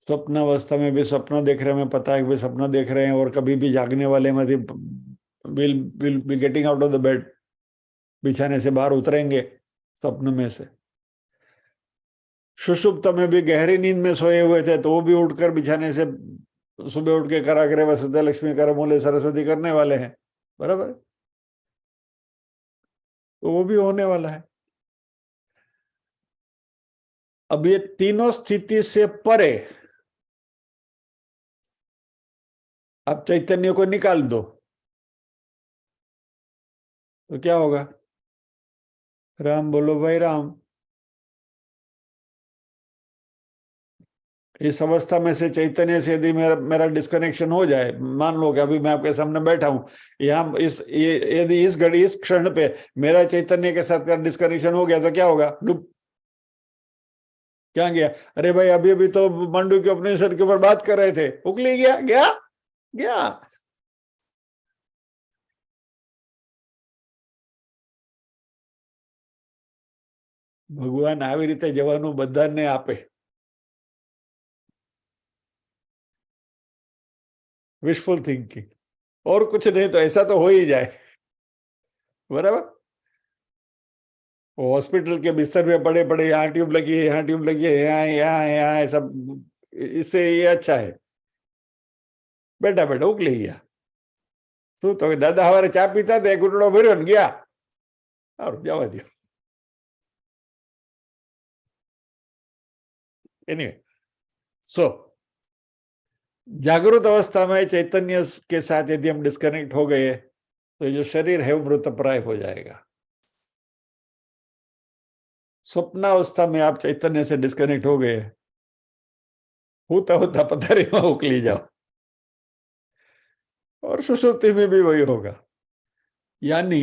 [SPEAKER 1] स्वप्न अवस्था में भी स्वप्न देख रहे हैं, हमें पता है कि भी सपना देख रहे हैं, और कभी भी जागने वाले में will will be getting out of the bed, बिछाने से बाहर उतरेंगे स्वप्न में से। सुषुप्त में भी गहरी नींद में सोए हुए थे, तो वो भी उठकर बिछाने से सुबह उठ के कराग्रे वसुदे लक्ष्मी करमूले सरस्वती करने वाले हैं। बराबर। तो वो भी होने वाला है। अब ये तीनों स्थिति से परे अब चैतन्य को निकाल दो तो क्या होगा? राम बोलो भाई राम। इस अवस्था में से चैतन्य से यदि मेरा मेरा डिस्कनेक्शन हो जाए, मान लो कि अभी मैं आपके सामने बैठा हूं, यहाँ यदि इस घड़ी इस क्षण पे मेरा चैतन्य के साथ डिस्कनेक्शन हो गया तो क्या होगा? डूब। क्या गया? अरे भाई अभी अभी तो मंडू के उपनिषद के ऊपर बात कर रहे थे, उकली गया गया गया। ભગવાન આવી રીતે જવાનું બધાને આપે, विशफुल थिंकिंग, और कुछ नहीं तो ऐसा तो हो ही जाए। बराबर। वो हॉस्पिटल के बिस्तर पे पड़े पड़े, यहाँ ट्यूब लगी है, यहाँ ट्यूब लगी है, यहाँ यहाँ यहाँ सब, इससे ये अच्छा है બેઠા બેઠા ઉકલી ગયા। શું તો દાદા સવારે ચા પીતા હતા, ઘૂંટડો ભર્યો ને ગયા, સારું જવા દો। एनीवे, सो जागृत अवस्था में चैतन्य के साथ यदि हम डिस्कनेक्ट हो गए तो जो शरीर है वो मृतप्राय हो जाएगा। स्वप्नावस्था में आप चैतन्य से डिस्कनेक्ट हो गए, होता होता पथारी में उकली जाओ, और सुषुप्ति में भी वही होगा। यानी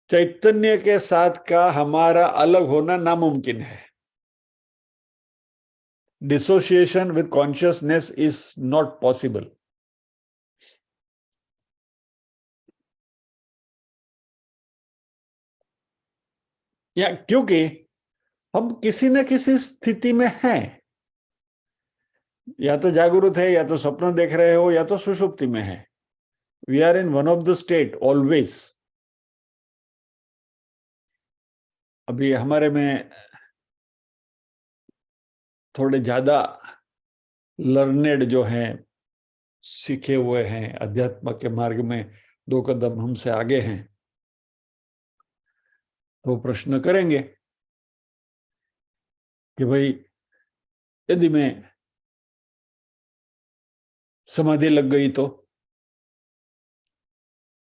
[SPEAKER 1] चैतन्य के साथ का हमारा अलग होना नामुमकिन है। Dissociation with consciousness is not possible. या क्योंकि हम किसी न किसी स्थिति में हैं, या तो जागृत है, या तो स्वप्न देख रहे हो, या तो सुषुप्ति में है। We are in one of the state always. अभी हमारे में थोड़े ज्यादा लर्नेड जो हैं, सीखे हुए हैं, अध्यात्म के मार्ग में 2 कदम हमसे आगे हैं, तो प्रश्न करेंगे कि भाई यदि मैं समाधि लग गई तो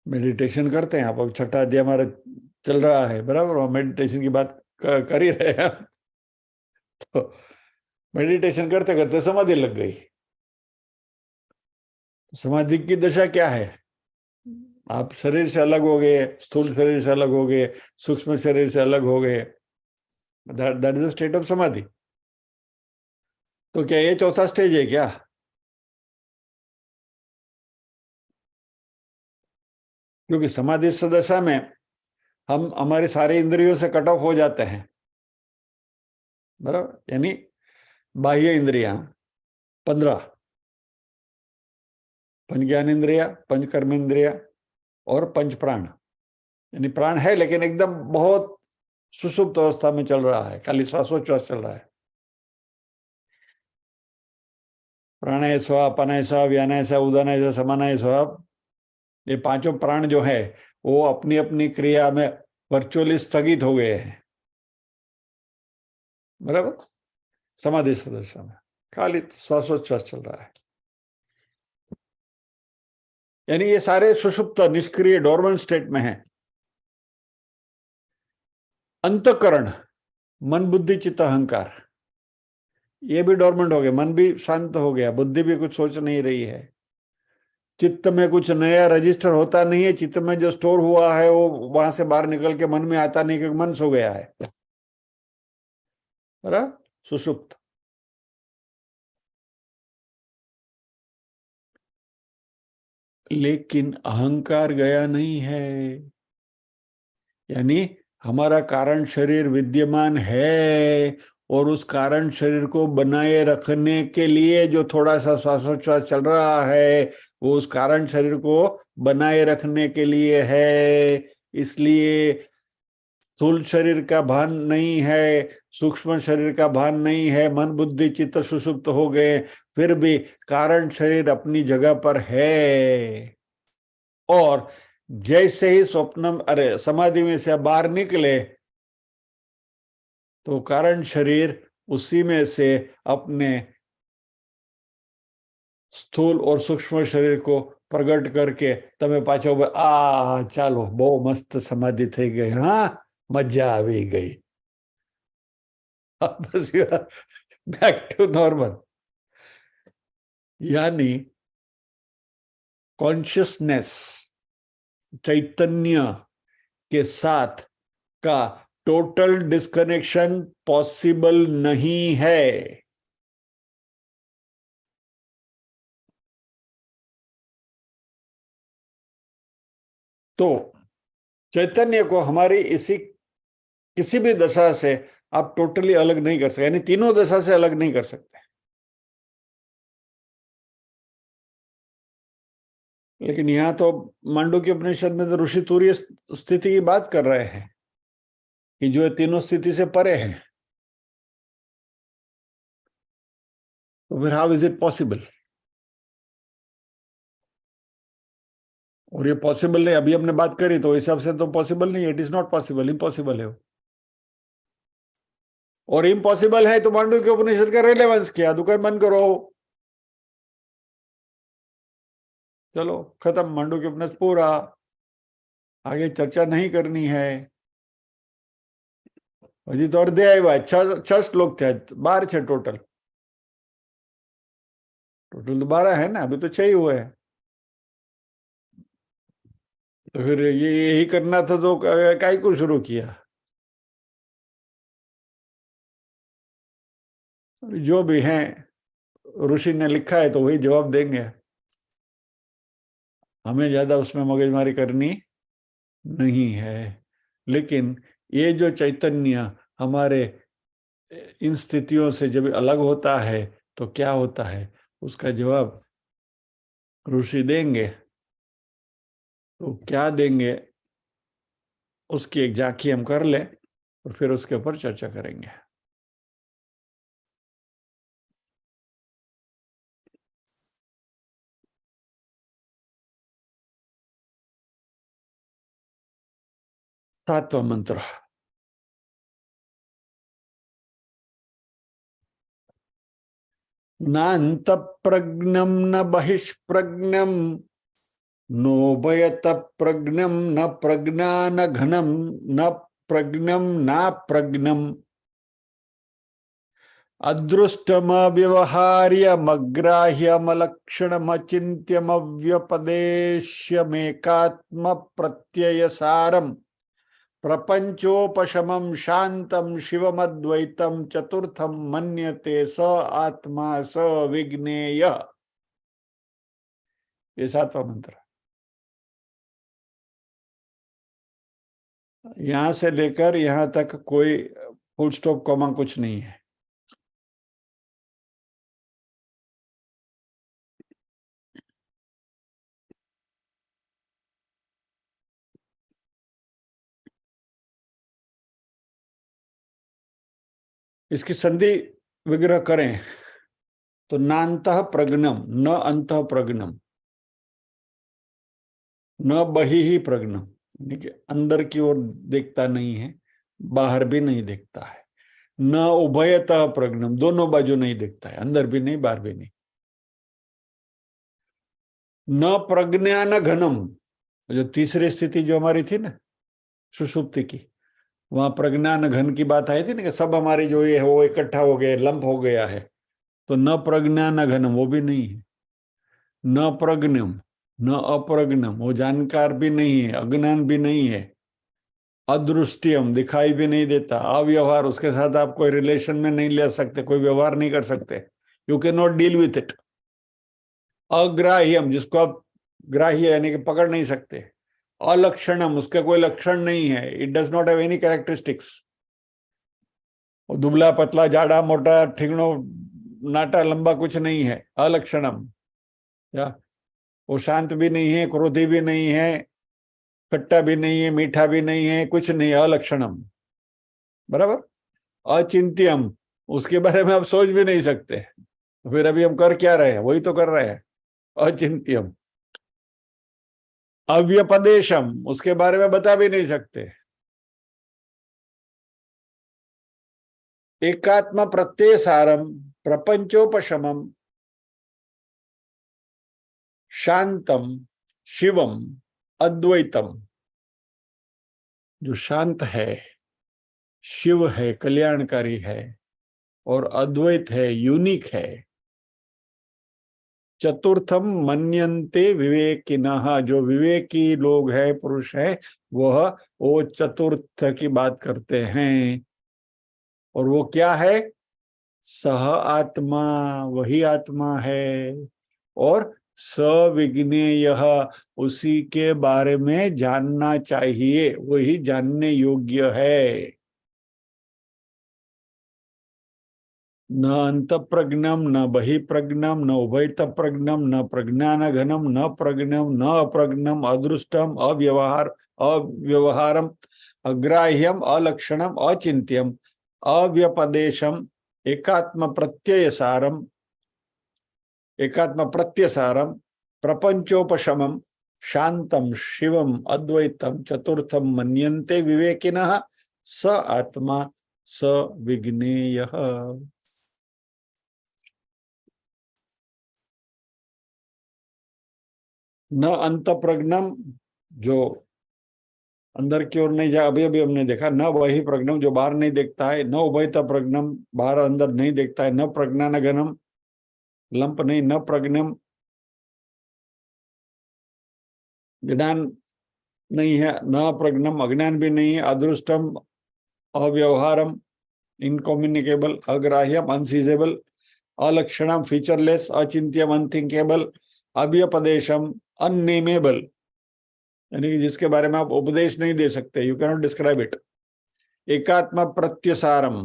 [SPEAKER 1] मेडिटेशन करते हैं। आप अब 6ठा अध्याय हमारा चल रहा है, बराबर, हम मेडिटेशन की बात कर ही रहे हैं। तो मेडिटेशन करते करते समाधि लग गई। समाधि की दशा क्या है? आप शरीर से अलग हो गए, स्थूल शरीर से अलग हो गए, सूक्ष्म शरीर से अलग हो गए। That is the state of समाधि। तो क्या ये चौथा स्टेज है क्या? क्योंकि समाधि दशा में हम हमारे सारे इंद्रियों से कट ऑफ हो जाते हैं, बराबर। यानी बाह्य इंद्रियां 15, पंच ज्ञान इंद्रिया, पंच कर्म इंद्रिया और पंच प्राण। यानी प्राण है लेकिन एकदम बहुत सुषुप्त अवस्था में चल रहा है, खाली श्वासोच्छ्वास चल रहा है। प्राणाय स्व, अपानाय स्व, व्यानाय स्व, उदानाय स्व, समानाय स्व, ये 5 प्राण जो है वो अपनी अपनी क्रिया में वर्चुअली स्थगित हो गए हैं, बराबर। समाधि सदस्य में खाली श्वासोच्छ्वास चल रहा है। यानी ये सारे सुषुप्त, निष्क्रिय, डोर्मेंट स्टेट में है। अंतःकरण, मन बुद्धि चित्त अहंकार, ये भी डोर्मेंट हो गए। मन भी शांत हो गया, बुद्धि भी कुछ सोच नहीं रही है, चित्त में कुछ नया रजिस्टर होता नहीं है, चित्त में जो स्टोर हुआ है वो वहां से बाहर निकल के मन में आता नहीं, क्योंकि मन सो गया है, बराबर, सुषुप्त। लेकिन अहंकार गया नहीं है। यानी हमारा कारण शरीर विद्यमान है, और उस कारण शरीर को बनाए रखने के लिए जो थोड़ा सा श्वासोच्छ्वास चल रहा है, वो उस कारण शरीर को बनाए रखने के लिए है। इसलिए स्थूल शरीर का भान नहीं है, सूक्ष्म शरीर का भान नहीं है, मन बुद्धि चित्त सुषुप्त हो गए, फिर भी कारण शरीर अपनी जगह पर है। और जैसे ही समाधि में से बाहर निकले तो कारण शरीर उसी में से अपने स्थूल और सूक्ष्म शरीर को प्रगट करके તમે પાછો ચાલો બહુ મસ્ત સમાધિ થઈ ગઈ, હા, મજા આવી ગઈ, बस बैक टू नॉर्मल। यानी कॉन्शियसनेस, चैतन्य के साथ का टोटल डिस्कनेक्शन पॉसिबल नहीं है। तो चैतन्य को हमारी इसी किसी भी दशा से आप टोटली अलग नहीं कर सकते, यानी तीनों दशा से अलग नहीं कर सकते। लेकिन यहां तो मांडुक्य उपनिषद में तो ऋषि तुरीय स्थिति की बात कर रहे हैं कि जो तीनों स्थिति से परे है। तो फिर हाउ इज इट पॉसिबल? और ये पॉसिबल नहीं, अभी हमने बात करी तो हिसाब से तो पॉसिबल नहीं, it is not possible, impossible है वो। और इम्पॉसिबल है तो मांडुक्य उपनिषद का रेलेवेंस क्या? दुकान बंद करो, चलो खत्म, मांडुक्य उपनिषद पूरा, आगे चर्चा नहीं करनी है। हजी तो अर्धे आया, 6 श्लोक थे, 12 છે टोटल तो 12 है ना, अभी तो 6 ही हुए हैं। तो फिर ये यही करना था तो काय को शुरू किया? जो भी है ऋषि ने लिखा है तो वही जवाब देंगे, हमें ज्यादा उसमें मगजमारी करनी नहीं है। लेकिन ये जो चैतन्य हमारे इन स्थितियों से जब अलग होता है तो क्या होता है, उसका जवाब ऋषि देंगे। तो क्या देंगे उसकी एक झांकी हम कर लें और फिर उसके ऊपर चर्चा करेंगे। सातवां मंत्र। न अंतप्रज्ञम न बहिष्प्रज्ञम नोभयत प्रज्ञम न प्रज्ञान घनम न प्रज्ञम न प्रज्ञम अदृष्टमव्यवहार्यमलक्षणमचिन्त्यमव्यपदेश्यमेकात्म प्रत्ययसारम प्रपंचोपशमं शांतम शिवमद्वैतम चतुर्थम मन्यते स आत्मा स विज्ञेय। ये सातवां मंत्र। यहां से लेकर यहां तक कोई फुल स्टॉप कॉमा कुछ नहीं है। इसकी संधि विग्रह करें तो नान्तः प्रज्ञम न अंतः प्रज्ञम न बहिः प्रज्ञम, अंदर की ओर देखता नहीं है, बाहर भी नहीं देखता है। न उभयतः प्रज्ञम, दोनों बाजू नहीं देखता है, अंदर भी नहीं बाहर भी नहीं। न प्रज्ञान घनम, जो तीसरी स्थिति जो हमारी थी ना सुषुप्ति की, वहां प्रज्ञान घन की बात आई थी ना कि सब हमारी जो ये है वो इकट्ठा हो गया, लंप हो गया है। तो न प्रज्ञान घनम वो भी नहीं है, न प्रज्ञम न अप्रज्ञम, वो जानकार भी नहीं है, अज्ञान भी नहीं है। अदृष्टियम, दिखाई भी नहीं देता। अव्यवहार, उसके साथ आप कोई रिलेशन में नहीं ले सकते, कोई व्यवहार नहीं कर सकते। You can not deal with it. अग्राह्यम, जिसको आप ग्राह्य यानी कि पकड़ नहीं सकते। अलक्षणम, उसका कोई लक्षण नहीं है, it does not have any characteristics. दुबला पतला जाड़ा मोटा ठिगणो नाटा लंबा कुछ नहीं है, अलक्षणम। या वो शांत भी नहीं है, क्रोधी भी नहीं है, खट्टा भी नहीं है, मीठा भी नहीं है, कुछ नहीं, अलक्षणम। बराबर। अचिंत्यम, उसके बारे में आप सोच भी नहीं सकते। तो फिर अभी हम कर क्या रहे हैं, वही तो कर रहे हैं, अचिंत्यम। अव्यपदेशम, उसके बारे में बता भी नहीं सकते। एकात्म प्रत्यय सारम प्रपंचोपशमम शांतम शिवम अद्वैतम। जो शांत है, शिव है, कल्याणकारी है, और अद्वैत है, यूनिक है। चतुर्थम मन्यन्ते विवेकिनः, जो विवेकी लोग हैं, पुरुष है, वह वो चतुर्थ की बात करते हैं। और वो क्या है? सह आत्मा, वही आत्मा है। और सविज्ञेय, उसी के बारे में जानना चाहिए, वही जानने योग्य है। न अंत प्रज्ञम न बहिप्रज्ञम न उभयत प्रज्ञम न प्रज्ञान घनम न प्रज्ञम न अप्रज्ञम अदृष्टम अव्यवहारम अग्राह्यम अलक्षणम अचिंत्यम अव्यपदेशम एकात्म प्रत्ययसारम प्रपंचोपशमम शांतम शिवम अद्वैतम चतुर्थम मन्यन्ते विवेकिनः स आत्मा स विज्ञेयः। न अंत प्रज्ञम, जो अंदर की ओर नहीं जा, अभी अभी हमने देखा। न वही प्रज्ञम, जो बाहर नहीं देखता है। न उभयत प्रज्ञम, बाहर अंदर नहीं देखता है। न प्रज्ञान घनम, लंप नहीं। न प्रज्ञम, ज्ञान नहीं है। न प्रज्ञम, अज्ञान भी नहीं है। अदृष्टम, अव्यवहारम, इनकम्युनिकेबल, अग्राह्यम, अनसीजेबल, अलक्षणम, फीचरलेस, अचिंत्यम, अनथिंकेबल, अव्यपदेशम, अननेमेबल, यानी कि जिसके बारे में आप उपदेश नहीं दे सकते, you can not describe it. एकात्म प्रत्यसारम,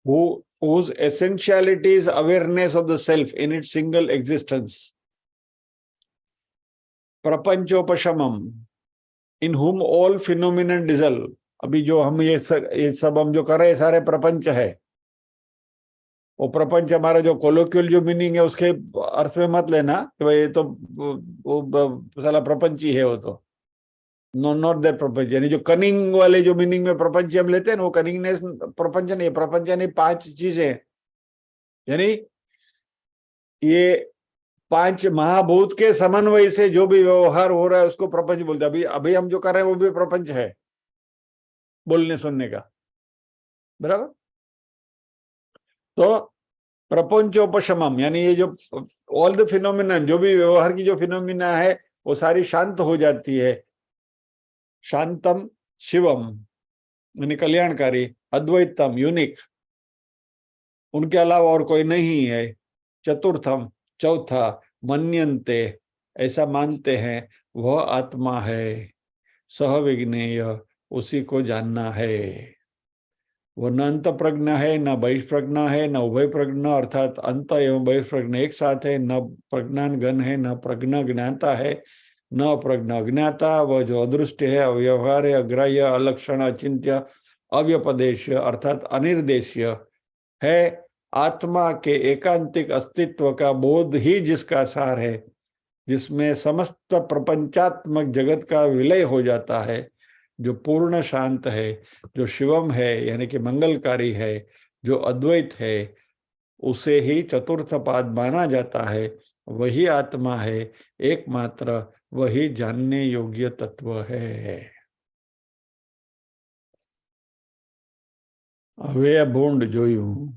[SPEAKER 1] whose essentiality is awareness of the self in its single existence. प्रपंचोपशमम, in whom all phenomenon dissolve. अभी जो हम ये सब हम जो कर रहे हैं सारे प्रपंच है, वो प्रपंच हमारा जो कोलोक्यूल जो मीनिंग है उसके अर्थ में मत लेना कि भाई ये तो वो साला प्रपंच ही है, वो तो नॉट दैट प्रपंच। यानी जो कनिंग वाले जो मीनिंग में प्रपंच हम लेते हैं ना, वो कनिंगनेस प्रपंच नहीं। प्रपंच यानी 5 चीजें, यानी ये 5 महाभूत के समन्वय से जो भी व्यवहार हो रहा है उसको प्रपंच बोलते हैं। अभी अभी हम जो कर रहे हैं वो भी प्रपंच है, बोलने सुनने का, बराबर। तो प्रपंचोपशमम यानी ये जो ऑल द फिनोमिना, जो भी व्यवहार की जो फिनोमिना है वो सारी शांत हो जाती है। शांतम शिवम यानी कल्याणकारी, अद्वैतम यूनिक, उनके अलावा और कोई नहीं है। चतुर्थम चौथा, मन्यन्ते ऐसा मानते हैं, वह आत्मा है। सहविज्ञेय उसी को जानना है। वो न अंत प्रज्ञा है, न बहिष्प्रज्ञा है, न उभय प्रज्ञा अर्थात अंत एवं बहिष्प्रज्ञा एक साथ है। न प्रज्ञान गण है, न प्रज्ञा ज्ञाता है, न प्रज्ञा ज्ञाता। वह जो अदृष्ट है, अव्यवहार्य, अग्राह्य, अलक्षण, अचिंत्य, अव्यपदेश अर्थात अनिर्देश्य है। आत्मा के एकांतिक अस्तित्व का बोध ही जिसका सार है, जिसमें समस्त प्रपंचात्मक जगत का विलय हो जाता है, जो पूर्ण शांत है, जो शिवम है यानी कि मंगलकारी है, जो अद्वैत है, उसे ही चतुर्थ पाद माना जाता है। वही आत्मा है, एकमात्र वही जानने योग्य तत्व है। હવે આ ભૂંડ જોયું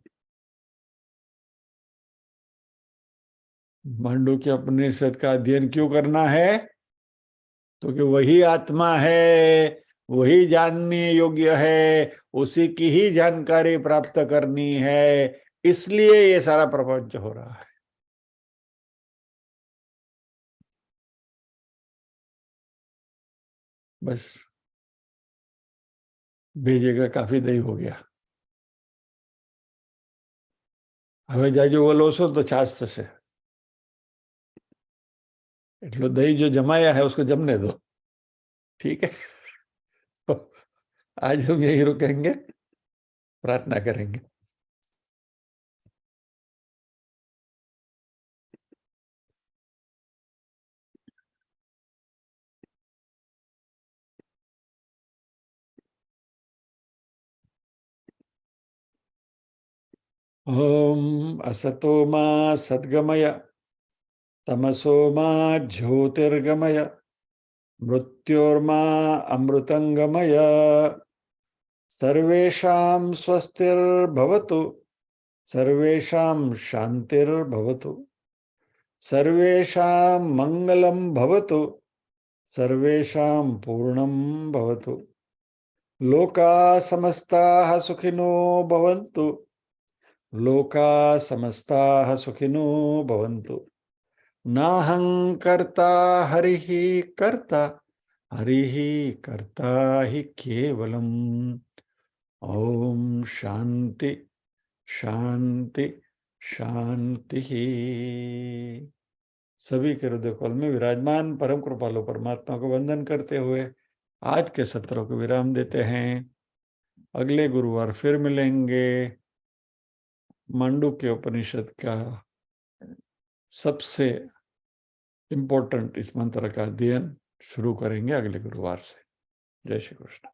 [SPEAKER 1] मांडुक्य उपनिषद का अध्ययन क्यों करना है? तो कि वही आत्मा है, वही जानने योग्य है, उसी की ही जानकारी प्राप्त करनी है, इसलिए ये सारा प्रपंच हो रहा है। बस भेजेगा, काफी दही हो गया। હવે જાજો વલોશો તો છાશ થશે। એટલો દહીં जो जमाया है उसको जमने दो, ठीक है। तो आज हम यही रुकेंगे, प्रार्थना करेंगे। ओम असतो मा सद्गमय, तमसो मा ज्योतिर्गमय, मृत्योर्मा अमृतंगमय। सर्वेषां स्वस्तिर्भवतु, सर्वेषां शांतिर्भवतु, सर्वेषां मंगलं भवतु, सर्वेषां पूर्णं भवतु। लोका समस्ताः सुखिनो भवन्तु, लोका समस्ताः सुखिनो भवन्तु। नाहं कर्ता हरिः कर्ता, हरिः कर्ता हि केवलम्। ओम शांति शांति शांति। सभी के हृदय कल में विराजमान परम कृपालु परमात्मा को वंदन करते हुए आज के सत्र को विराम देते हैं। अगले गुरुवार फिर मिलेंगे। मांडुक्य उपनिषद का सबसे इम्पोर्टेंट इस मंत्र का अध्ययन शुरू करेंगे अगले गुरुवार से। जय श्री कृष्ण।